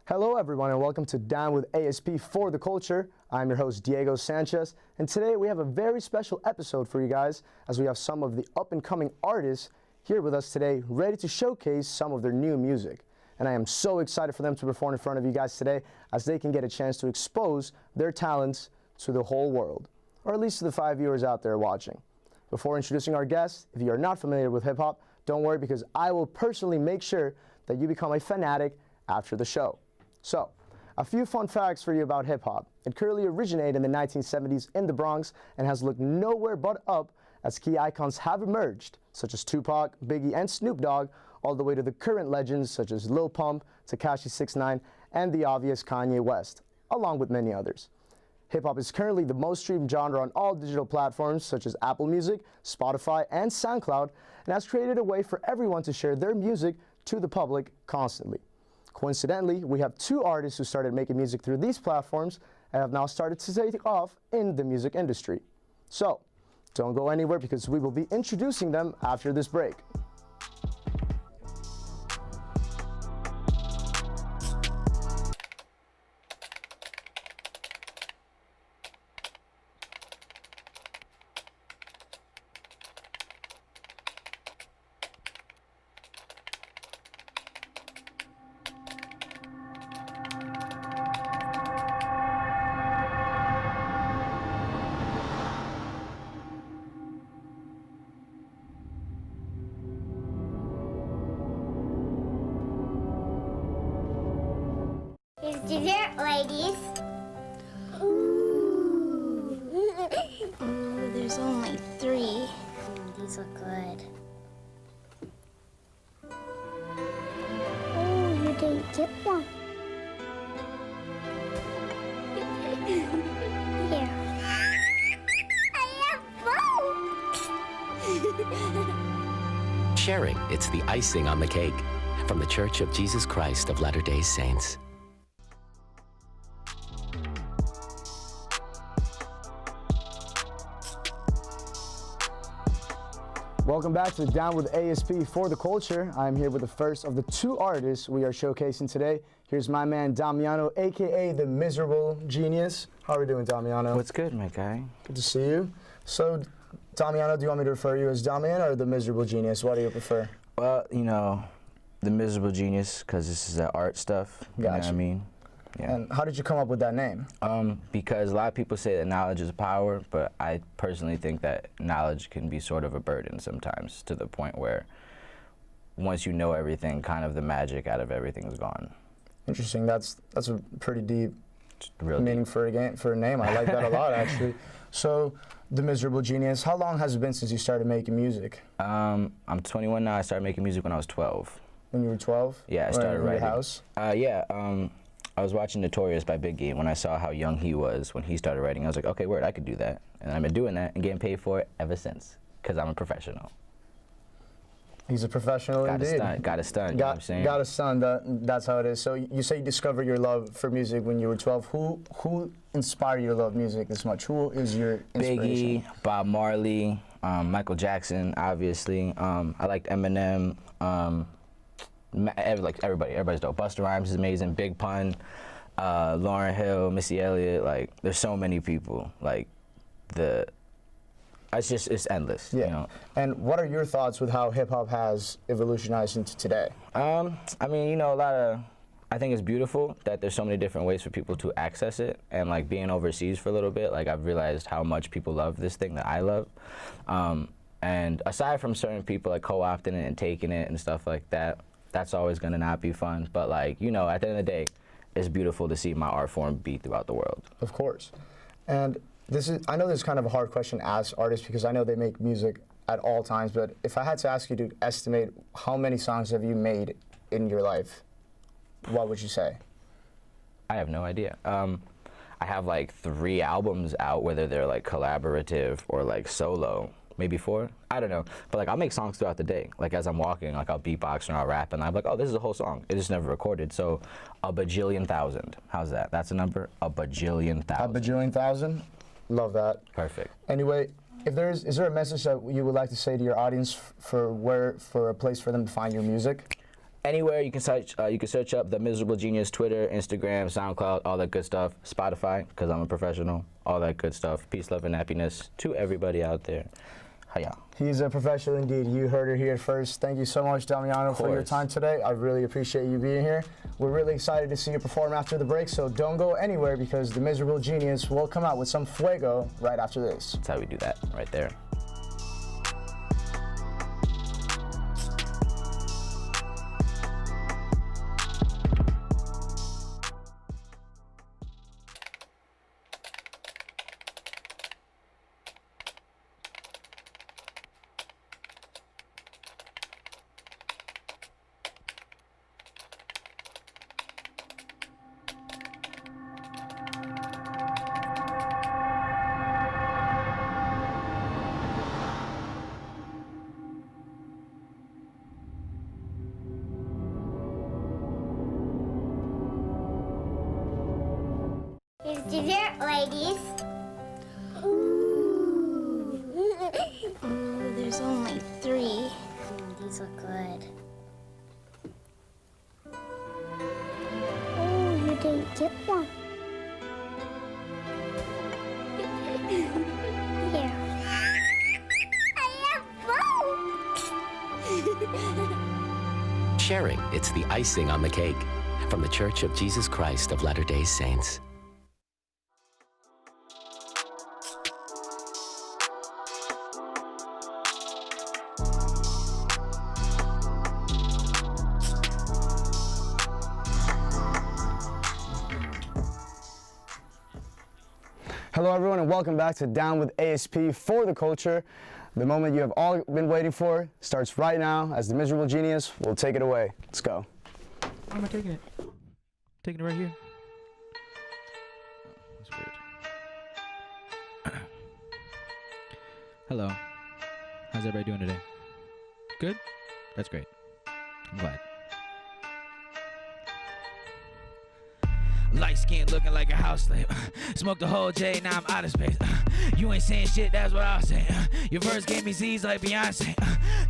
Hello everyone and welcome to Down with ASP for the Culture. I'm your host Diego Sanchez, and today we have a very special episode for you guys as we have some of the up-and-coming artists here with us today ready to showcase some of their new music. And I am so excited for them to perform in front of you guys today as they can get a chance to expose their talents to the whole world, or at least to the 5 viewers out there watching. Before introducing our guests, if you are not familiar with hip-hop, don't worry because I will personally make sure that you become a fanatic after the show. So, a few fun facts for you about hip-hop. It currently originated in the 1970s in the Bronx and has looked nowhere but up as key icons have emerged, such as Tupac, Biggie, and Snoop Dogg, all the way to the current legends such as Lil Pump, Tekashi 6ix9ine, and the obvious Kanye West, along with many others. Hip-hop is currently the most streamed genre on all digital platforms such as Apple Music, Spotify, and SoundCloud, and has created a way for everyone to share their music to the public constantly. Coincidentally, we have two artists who started making music through these platforms and have now started to take off in the music industry. So, don't go anywhere because we will be introducing them after this break. Here's dessert, ladies. Ooh. Ooh, there's only 3. These look good. Oh, you didn't get one. Here. I have both. Sharing, it's the icing on the cake. From the Church of Jesus Christ of Latter-day Saints. Welcome back to Down with ASP for the Culture. I'm here with the first of the 2 artists we are showcasing today. Here's my man Damiano, aka the Miserable Genius. How are we doing, Damiano? What's good, my guy? Good to see you. So, Damiano, do you want me to refer you as Damiano or the Miserable Genius? What do you prefer? Well, you know, the Miserable Genius, because this is that art stuff. You know what I mean? Yeah. And how did you come up with that name? Because a lot of people say that knowledge is power, but I personally think that knowledge can be sort of a burden sometimes, to the point where once you know everything, kind of the magic out of everything is gone. Interesting. That's a pretty deep meaning deep. for a name. I like that a lot, actually. So, the Miserable Genius, how long has it been since you started making music? I'm 21 now. I started making music when I was 12. When you were 12? Yeah, I started writing. In your house? I was watching Notorious by Biggie, and when I saw how young he was when he started writing, I was like, okay, word, I could do that. And I've been doing that and getting paid for it ever since, because I'm a professional. He's a professional indeed. Got a stunt, you know what I'm saying? Got a stunt, that's how it is. So you say you discovered your love for music when you were 12. Who inspired you to love music this much? Who is your inspiration? Biggie, Bob Marley, Michael Jackson, obviously. I liked Eminem. Everybody's dope. Busta Rhymes is amazing. Big Pun, Lauryn Hill, Missy Elliott. Like, there's so many people. Like, it's endless. Yeah. You know? And what are your thoughts with how hip hop has evolutionized into today? I mean, you know, I think it's beautiful that there's so many different ways for people to access it. And like being overseas for a little bit, like I've realized how much people love this thing that I love. And aside from certain people like co-opting it and taking it and stuff like that, that's always gonna not be fun. But like, you know, at the end of the day, it's beautiful to see my art form be throughout the world. Of course. And I know this is kind of a hard question to ask artists because I know they make music at all times, but if I had to ask you to estimate how many songs have you made in your life, what would you say? I have no idea. I have like 3 albums out, whether they're like collaborative or like solo. Maybe 4, I don't know. But like I'll make songs throughout the day. Like as I'm walking, like I'll beatbox and I'll rap and I'm like, oh, this is a whole song. It is never recorded. So a bajillion thousand. How's that? That's a number? A bajillion thousand. A bajillion thousand? Love that. Perfect. Anyway, is there a message that you would like to say to your audience for a place for them to find your music? Anywhere you can search up The Miserable Genius, Twitter, Instagram, SoundCloud, all that good stuff. Spotify, because I'm a professional, all that good stuff. Peace, love, and happiness to everybody out there. Hiya. He's a professional indeed. You heard it here first. Thank you so much, Damiano, for your time today. I really appreciate you being here. We're really excited to see you perform after the break, so don't go anywhere because The Miserable Genius will come out with some fuego right after this. That's how we do that, right there. Here's dessert, ladies. Ooh. Ooh, there's only 3. These look good. Oh, you didn't get one. Here. I have both. Sharing, it's the icing on the cake. From the Church of Jesus Christ of Latter-day Saints. Hello everyone and welcome back to Down with ASP for the Culture. The moment you have all been waiting for starts right now as the Miserable Genius will take it away. Let's go. Why am I taking it? Taking it right here. That's weird. Hello. How's everybody doing today? Good? That's great. I'm glad. Light skin looking like a house slave. Smoked the whole J, now I'm out of space. You ain't saying shit, that's what I was saying. Your verse gave me Z's like Beyonce.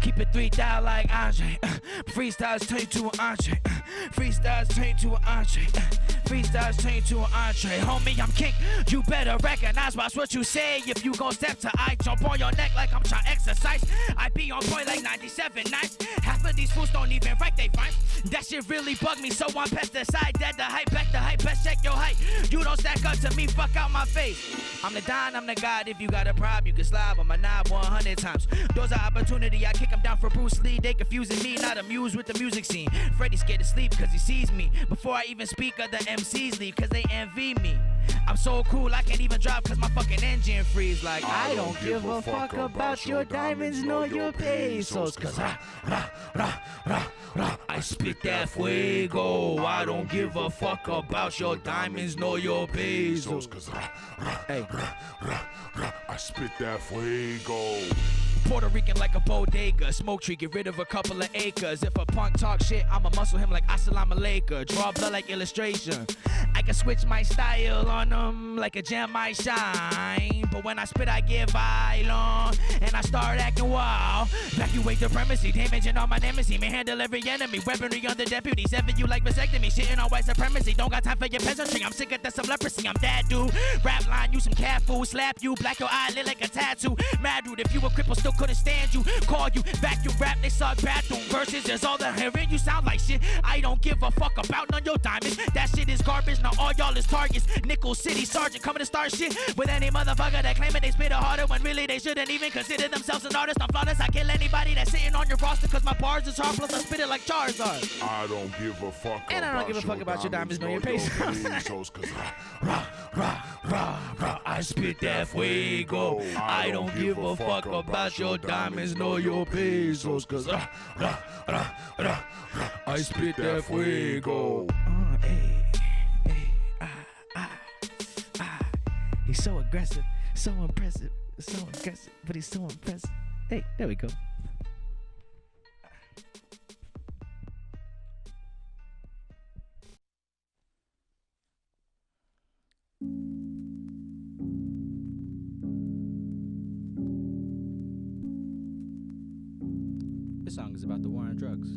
Keep it 3,000 like Andre. Freestyles turn you to an entree. Freestyles turn you to an entree. Freestyles turn you to an entree. Homie, I'm king. You better recognize what's what you say. If you gon' step to I jump on your neck like I'm trying to exercise. I be on point like 97 nights. Half of these fools don't even write they fine. That shit really bug me, so I'm pesticide. Dead the hype, back the hype, best check your height. You don't stack up to me, fuck out my face. I'm the Don, I'm the God. If you got a problem, you can slide on my knob 100 times. Doors of opportunity, I kick them down for Bruce Lee. They confusing me, not amused with the music scene. Freddie scared to sleep cause he sees me. Before I even speak, other MCs leave cause they envy me. I'm so cool, I can't even drive cause my fucking engine freeze. Like, I don't give a fuck about your diamonds nor your pesos. Cause I spit that fuego. I don't give a fuck about your diamonds nor your pesos. Cause hey, I spit that fuego. Puerto Rican like a bodega. Smoke tree, get rid of a couple of acres. If a punk talk shit, I'ma muscle him like Assalamu alaikum. Draw blood like illustration. I can switch my style on them like a gem I shine. But when I spit, I get violent. And I start acting wild. Evacuate the premises, damaging all my nemesis. May handle every enemy. Weaponry on the deputy. Seven you like vasectomy. Shitting on white supremacy. Don't got time for your peasantry. I'm sick of the leprosy. I'm that dude. Rap line, you some cat food. Slap you, black your eyelid like a tattoo. Mad rude, if you a cripple, still couldn't stand you. Call you, vacuum rap, they suck bathroom verses. There's all the hearing, you sound like shit. I don't give a fuck about none of your diamonds. That shit is garbage, now all y'all is targets. Nickel City Sergeant coming to start shit with any motherfucker that claiming they spit it harder when really they shouldn't even consider themselves an artist. I'm flawless, I kill anybody that's sitting on your roster cause my bars is hard, plus I spit it like Charizard. I don't give a fuck. And I don't give a fuck about your diamonds nor your pesos. I spit that fuego. I don't give a fuck about your diamonds nor your pesos. Cause I spit that fuego. He's so aggressive, so impressive, so aggressive, but he's so impressive. Hey, there we go. This song is about the war on drugs.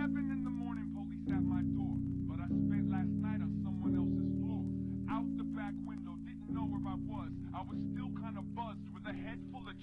7 in the morning, police at my door. But I spent last night on someone else's floor. Out the back window, didn't know where I was. I was still kind of buzzed with a head full of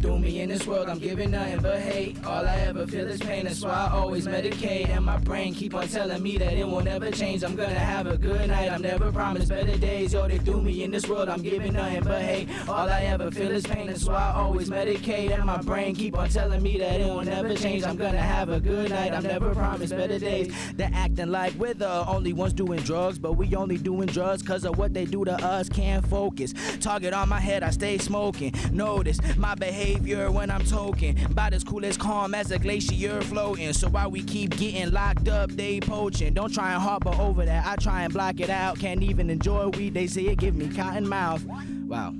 Through me in this world, I'm giving nothing but hate. All I ever feel is pain, that's why I always medicate. And my brain keep on telling me that it won't ever change. I'm gonna have a good night, I'm never promised better days. Yo, they threw me in this world, I'm giving nothing but hate. All I ever feel is pain, that's why I always medicate. And my brain keep on telling me that it won't ever change. I'm gonna have a good night, I'm never promised better days. They're acting like we're the only ones doing drugs, but we only doing drugs cause of what they do to us. Can't focus, target on my head, I stay smoking. Notice my behavior when I'm token, about as cool as calm as a glacier floating. So while we keep getting locked up, they poaching. Don't try and harbor over that, I try and block it out. Can't even enjoy weed, they say it give me cotton mouth. Wow.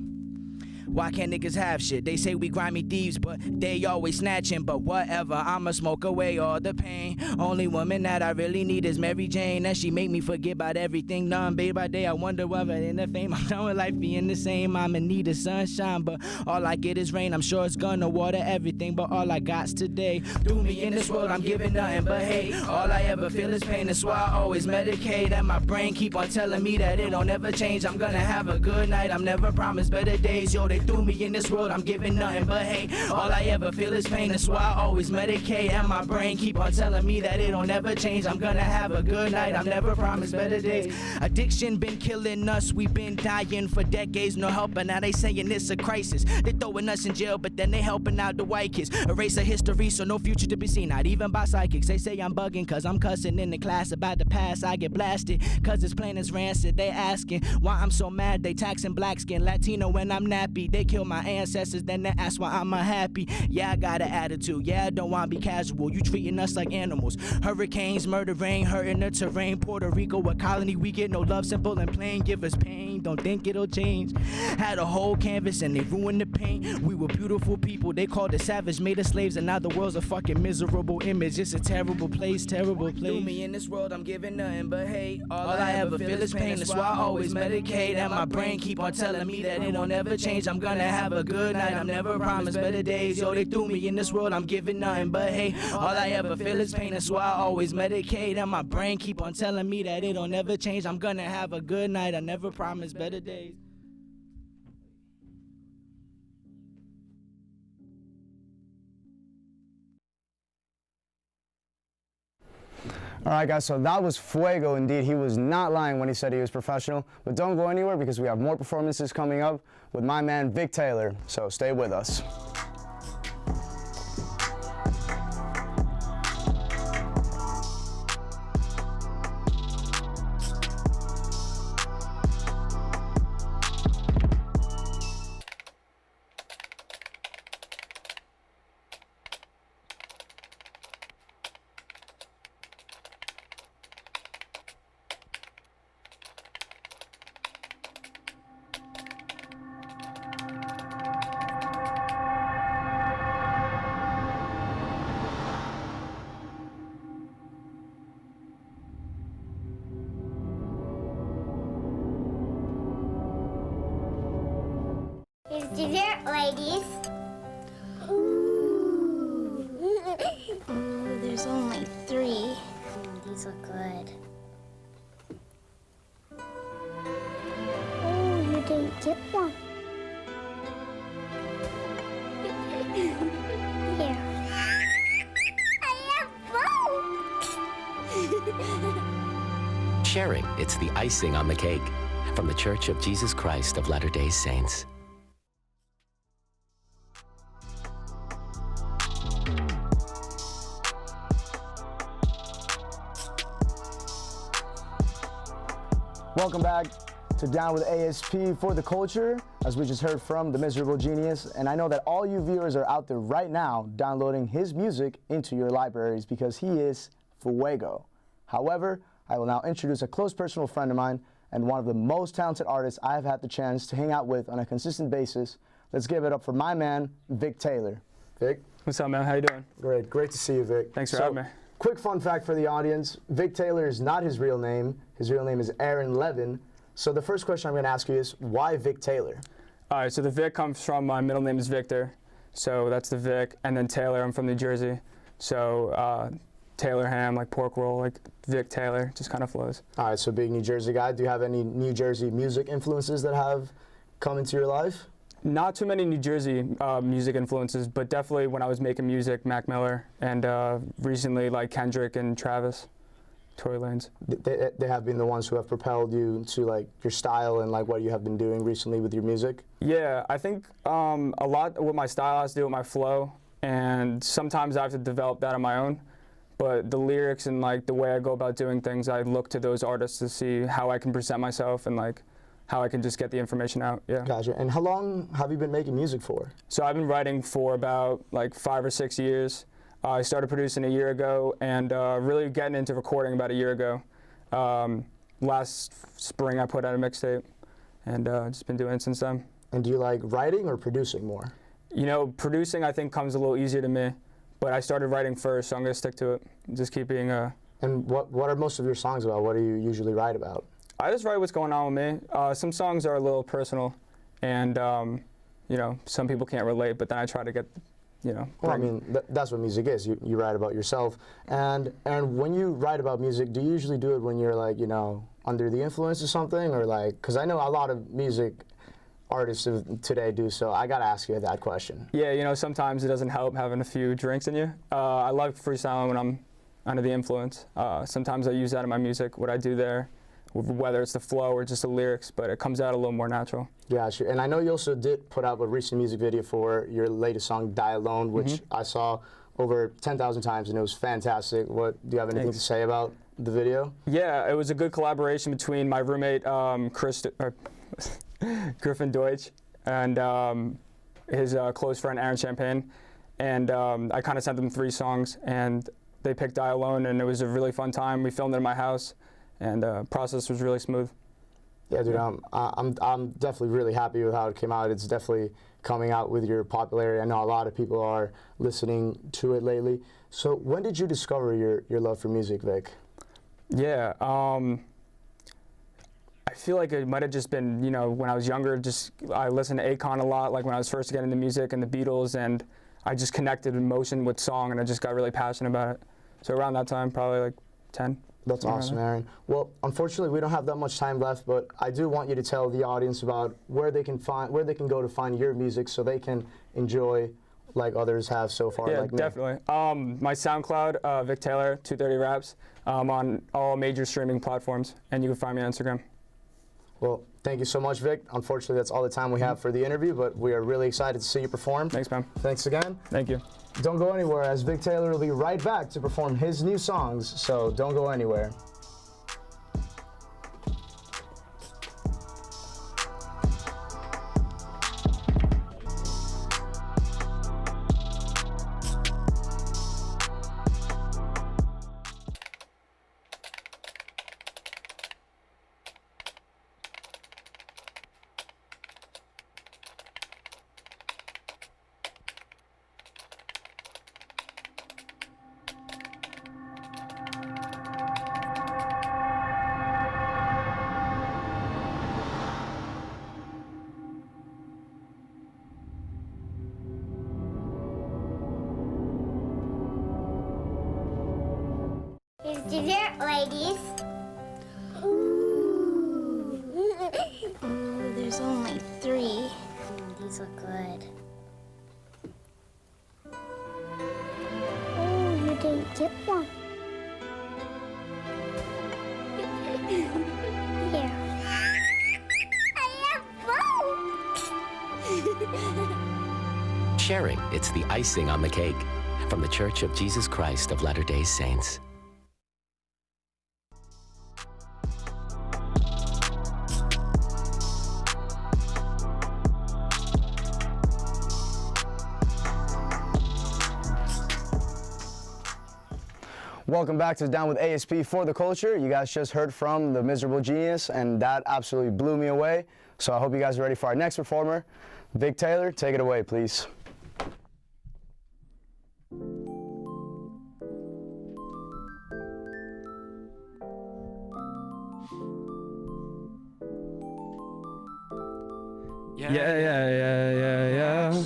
Why can't niggas have shit? They say we grimy thieves, but they always snatching. But whatever, I'ma smoke away all the pain. Only woman that I really need is Mary Jane, and she make me forget about everything. None, day by day, I wonder whether in the fame I'm done with life being the same. I'm in need of sunshine, but all I get is rain. I'm sure it's gonna water everything, but all I got's today. Through me in this world, I'm giving nothing but hate. All I ever feel is pain, that's why I always medicate. And my brain keep on telling me that it don't ever change. I'm gonna have a good night, I'm never promised better days. Yo, they threw me in this world, I'm giving nothing but hate. All I ever feel is pain, that's why I always medicate. And my brain keep on telling me that it don't ever change. I'm gonna have a good night, I'm never promised better days. Addiction been killing us, we been dying for decades, no help, and now they saying it's a crisis. They throwing us in jail, but then they helping out the white kids. Erase a history, so no future to be seen, not even by psychics. They say I'm bugging, cause I'm cussing in the class about the past. I get blasted, cause it's plain as rancid. They asking why I'm so mad, they taxing black skin, Latino when I'm nappy. They kill my ancestors, then they ask why I'm unhappy. Yeah, I got an attitude, yeah, I don't wanna be casual. You treating us like animals. Hurricanes, murder rain, hurting the terrain. Puerto Rico, a colony, we get no love, simple and plain. Give us pain, don't think it'll change. Had a whole canvas and they ruined the paint. We were beautiful people, they called us savage, made us slaves, and now the world's a fucking miserable image. It's a terrible place, terrible place. Through me in this world, I'm giving nothing but hate. All I ever feel is pain, that's why I always medicate. And my brain keep on telling me that it don't ever change. I'm gonna have a good night, I'm never promised better days. Yo, they threw me in this world, I'm giving nothing but hate. All I ever feel is pain, that's why I always medicate. And my brain keep on telling me that it don't ever change. I'm gonna have a good night, I never promised better days. All right, guys, so that was Fuego indeed. He was not lying when he said he was professional. But don't go anywhere because we have more performances coming up with my man, Vic Taylor. So stay with us. Here's dessert, ladies. Ooh. Ooh, there's only 3. These look good. Oh, you didn't get one. Here. I have both. Sharing, it's the icing on the cake. From the Church of Jesus Christ of Latter-day Saints. Welcome back to Down with ASP for the Culture, as we just heard from the Miserable Genius. And I know that all you viewers are out there right now downloading his music into your libraries because he is Fuego. However, I will now introduce a close personal friend of mine and one of the most talented artists I have had the chance to hang out with on a consistent basis. Let's give it up for my man, Vic Taylor. Vic? What's up, man? How you doing? Great. Great to see you, Vic. Thanks for having me. Quick fun fact for the audience. Vic Taylor is not his real name. His real name is Aaron Levin. So the first question I'm going to ask you is, why Vic Taylor? All right, so the Vic comes from my middle name is Victor. So that's the Vic. And then Taylor, I'm from New Jersey. So Taylor ham, like pork roll, like Vic Taylor, just kind of flows. All right, so big New Jersey guy. Do you have any New Jersey music influences that have come into your life? Not too many New Jersey music influences, but definitely when I was making music, Mac Miller, and recently like Kendrick and Travis, Tory Lanez. They have been the ones who have propelled you to like your style and like what you have been doing recently with your music? Yeah, I think a lot with my style has to do with my flow, and sometimes I have to develop that on my own. But the lyrics and like the way I go about doing things, I look to those artists to see how I can present myself and like how I can just get the information out. Yeah. Gotcha. And how long have you been making music for? So I've been writing for about like 5 or 6 years. I started producing a year ago and really getting into recording about a year ago. Last spring I put out a mixtape and just been doing it since then. And do you like writing or producing more? You know, producing I think comes a little easier to me, but I started writing first, so I'm gonna stick to it. Just keep being And what are most of your songs about? What do you usually write about? I just write what's going on with me. Some songs are a little personal, and you know, some people can't relate, but then I try to get, you know. Well, I mean, that's what music is. You write about yourself. And when you write about music, do you usually do it when you're like, you know, under the influence of something, or like, because I know a lot of music artists of today do, so I gotta ask you that question. Yeah, you know, sometimes it doesn't help having a few drinks in you. I love freestyling when I'm under the influence. Sometimes I use that in my music, what I do there, whether it's the flow or just the lyrics, but it comes out a little more natural. Yeah, sure. And I know you also did put out a recent music video for your latest song, Die Alone, which I saw over 10,000 times, and it was fantastic. Do you have anything to say about the video? Yeah, it was a good collaboration between my roommate, Griffin Deutsch, and his close friend, Aaron Champagne. And I kind of sent them 3 songs, and they picked Die Alone, and it was a really fun time. We filmed it in my house, and the process was really smooth. Yeah, dude, I'm definitely really happy with how it came out. It's definitely coming out with your popularity. I know a lot of people are listening to it lately. So when did you discover your love for music, Vic? Yeah, I feel like it might have just been, you know, when I was younger, I listened to Akon a lot, like when I was first getting into music and the Beatles, and I just connected emotion with song, and I just got really passionate about it. So around that time, probably like 10. That's awesome, Aaron. Well, unfortunately, we don't have that much time left, but I do want you to tell the audience about where they can go to find your music, so they can enjoy like others have so far. Yeah, like me. definitely. My SoundCloud, Vic Taylor, 230 Raps, on all major streaming platforms, and you can find me on Instagram. Well, thank you so much, Vic. Unfortunately, that's all the time we have for the interview, but we are really excited to see you perform. Thanks, man. Thanks again. Thank you. Don't go anywhere, as Vic Taylor will be right back to perform his new songs, so don't go anywhere. Here's dessert, ladies. Ooh. Ooh, there's only 3. These look good. Oh, you didn't get one. Here. I have both. Sharing, it's the icing on the cake. From the Church of Jesus Christ of Latter-day Saints. Welcome back to Down with ASP for the Culture. You guys just heard from the Miserable Genius, and that absolutely blew me away. So I hope you guys are ready for our next performer. Vic Taylor, take it away, please. Yeah, yeah, yeah, yeah, yeah.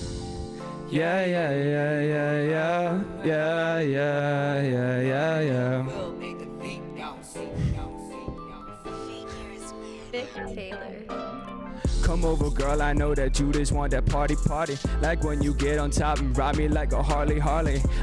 Yeah, yeah, yeah, yeah, yeah. Yeah, yeah, yeah, yeah, Vic Taylor. Come over, girl, I know that you just want that party. Like when you get on top and ride me like a Harley.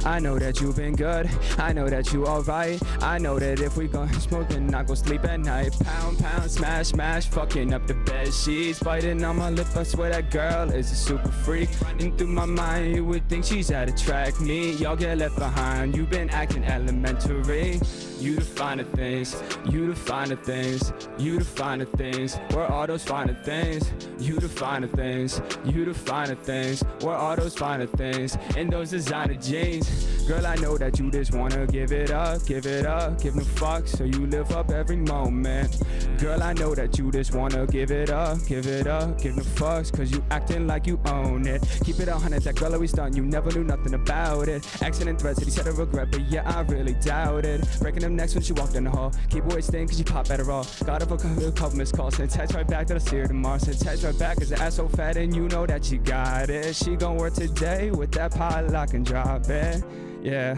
I know that you've been good, I know that you alright. I know that if we gon' smoke, then I gon' sleep at night. Pound, smash, fucking up the bed sheets. Biting on my lip, I swear that girl is a super freak. Running through my mind, you would think she's out to track me. Y'all get left behind, you've been acting elementary. You the finer things, you the finer things, you the finer things. Where are those finer things? You the finer things, you the finer things. Where are those finer things? In those designer jeans. Girl, I know that you just wanna give it up, give no fucks, so you live up every moment. Girl, I know that you just wanna give it up, give no fucks, cause you acting like you own it. Keep it 100, that girl always done, you never knew nothing about it. Accident threats, he said I regret, but yeah, I really doubt it. Breaking them necks when she walked in the hall. Keep away staying cause you pop at her all. Got her for a couple missed calls, send text right back that I see her tomorrow. Send text right back cause the ass so fat and you know that she got it. She gon' work today with that pot lock and drop it. Yeah,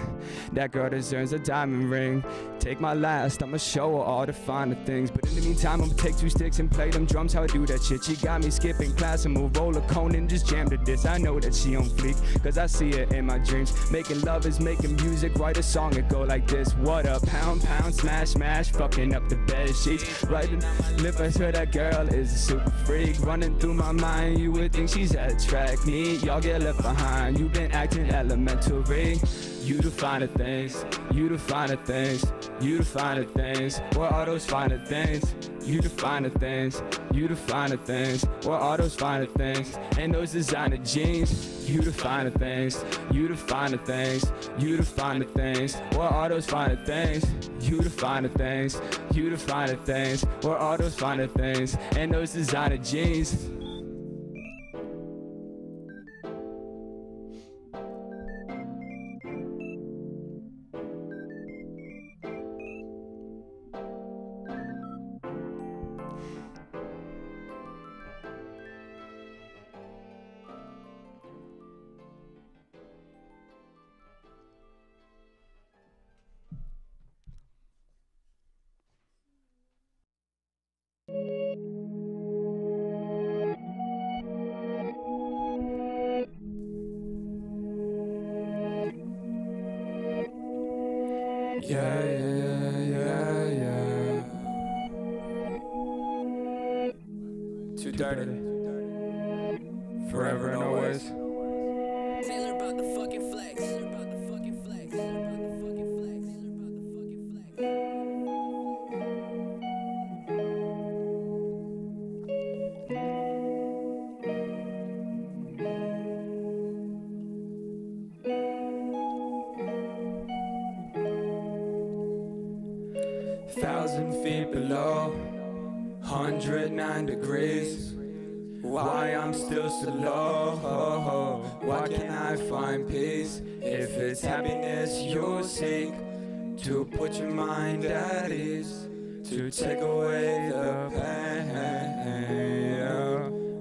that girl deserves a diamond ring. Take my last, I'ma show her all the finer things. But in the meantime, I'ma take 2 sticks and play them drums, how I do that shit. She got me skipping class and move roller cone and just jam to this. I know that she on fleek, cause I see it in my dreams. Making love is making music, write a song and go like this. What up, pound, smash, fucking up the bed sheets. Writing lip, I swear that girl is a super freak. Running through my mind, you would think she's at track meet. Y'all get left behind, you've been acting elementary. You the finer things, you the finer things, you the finer things. Where are those finer things? You the finer things, you the finer things. Where are those finer things? And those designer jeans. You the finer things, you the finer things, you the finer things. Where are those finer things? You the finer things, you the finer things. Where are those finer things? And those designer jeans. Yeah. Too dirty. Forever and always. Taylor about the fucking flex. Taylor about the fucking flex. Taylor about the fucking flex. Taylor about the fucking flex. 1,000 feet below, 109 degrees. Why I'm still so low? Why can't I find peace? If it's happiness you seek, to put your mind at ease, to take away the pain.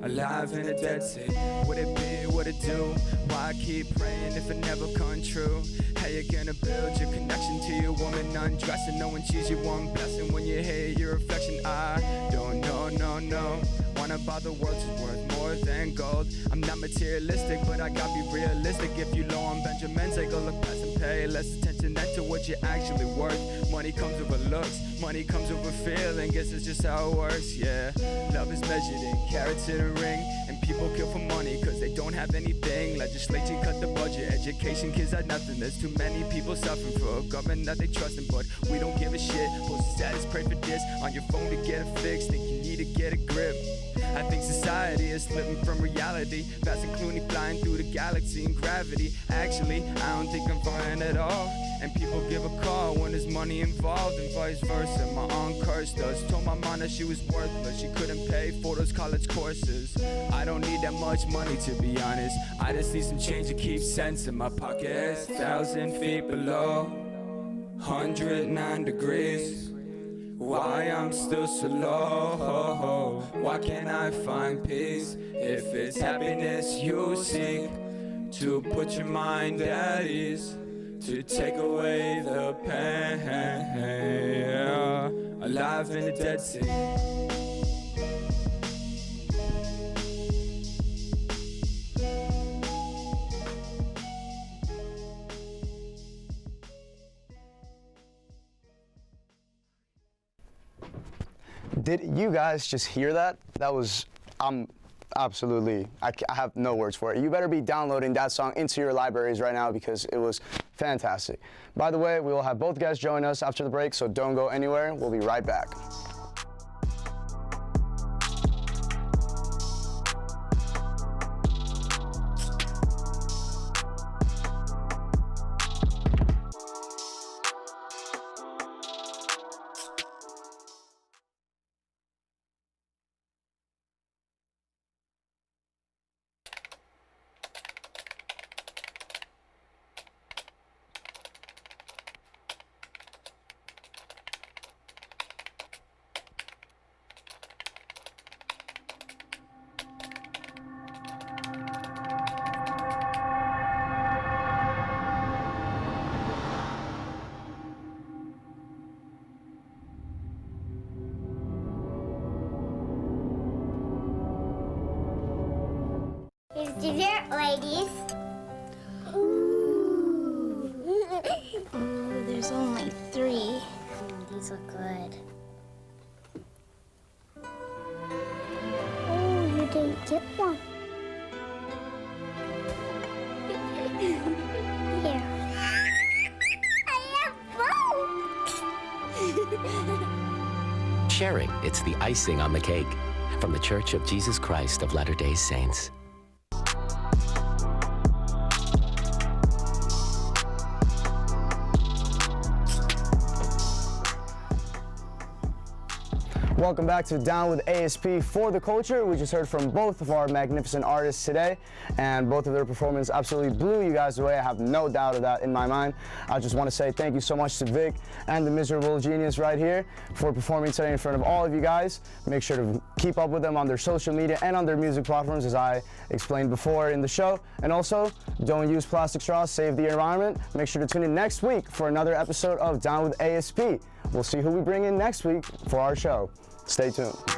Alive in a dead sea. Would it be, would it do? Why keep praying if it never comes true? How you gonna build your connection to your woman undressing, knowing she's your one blessing? When you hear your reflection, I don't know. Wanna buy the world is worth more than gold. I'm not materialistic, but I gotta be realistic. If you low on Benjamin, take a look past and pay less attention than to what you're actually worth. Money comes over looks, money comes over feeling. Guess it's just how it works, yeah. Love is measured in carats in a ring, and people kill for money cause they don't have anything. Legislation cut the budget, education kids had nothing. There's too many people suffering for a government that they trust in, but we don't give a shit. Post status, pray for this on your phone to get it fixed. Think you need to get a grip. I think society is slipping from reality. Fast and Clooney flying through the galaxy in gravity. Actually, I don't think I'm flying at all. And people give a call when there's money involved, and vice versa. My aunt cursed us, told my mom that she was worthless. She couldn't pay for those college courses. I don't need that much money, to be honest. I just need some change to keep sense in my pockets. 1,000 feet below, 109 degrees. Why I'm still so low? Why can't I find peace? If it's happiness you seek, to put your mind at ease, to take away the pain. alive in the Dead Sea. Did you guys just hear that? That was, absolutely, I have no words for it. You better be downloading that song into your libraries right now because it was fantastic. By the way, we will have both guys join us after the break, so don't go anywhere. We'll be right back. Here's dessert, ladies. Ooh. Ooh, there's only 3. These look good. Oh, you didn't get one. Here. I have both. Sharing, it's the icing on the cake. From the Church of Jesus Christ of Latter-day Saints. Welcome back to Down with ASP for the Culture. We just heard from both of our magnificent artists today, and both of their performance absolutely blew you guys away. I have no doubt of that in my mind. I just want to say thank you so much to Vic and the Miserable Genius right here for performing today in front of all of you guys. Make sure to keep up with them on their social media and on their music platforms, as I explained before in the show. And also, don't use plastic straws, save the environment. Make sure to tune in next week for another episode of Down with ASP. We'll see who we bring in next week for our show. Stay tuned.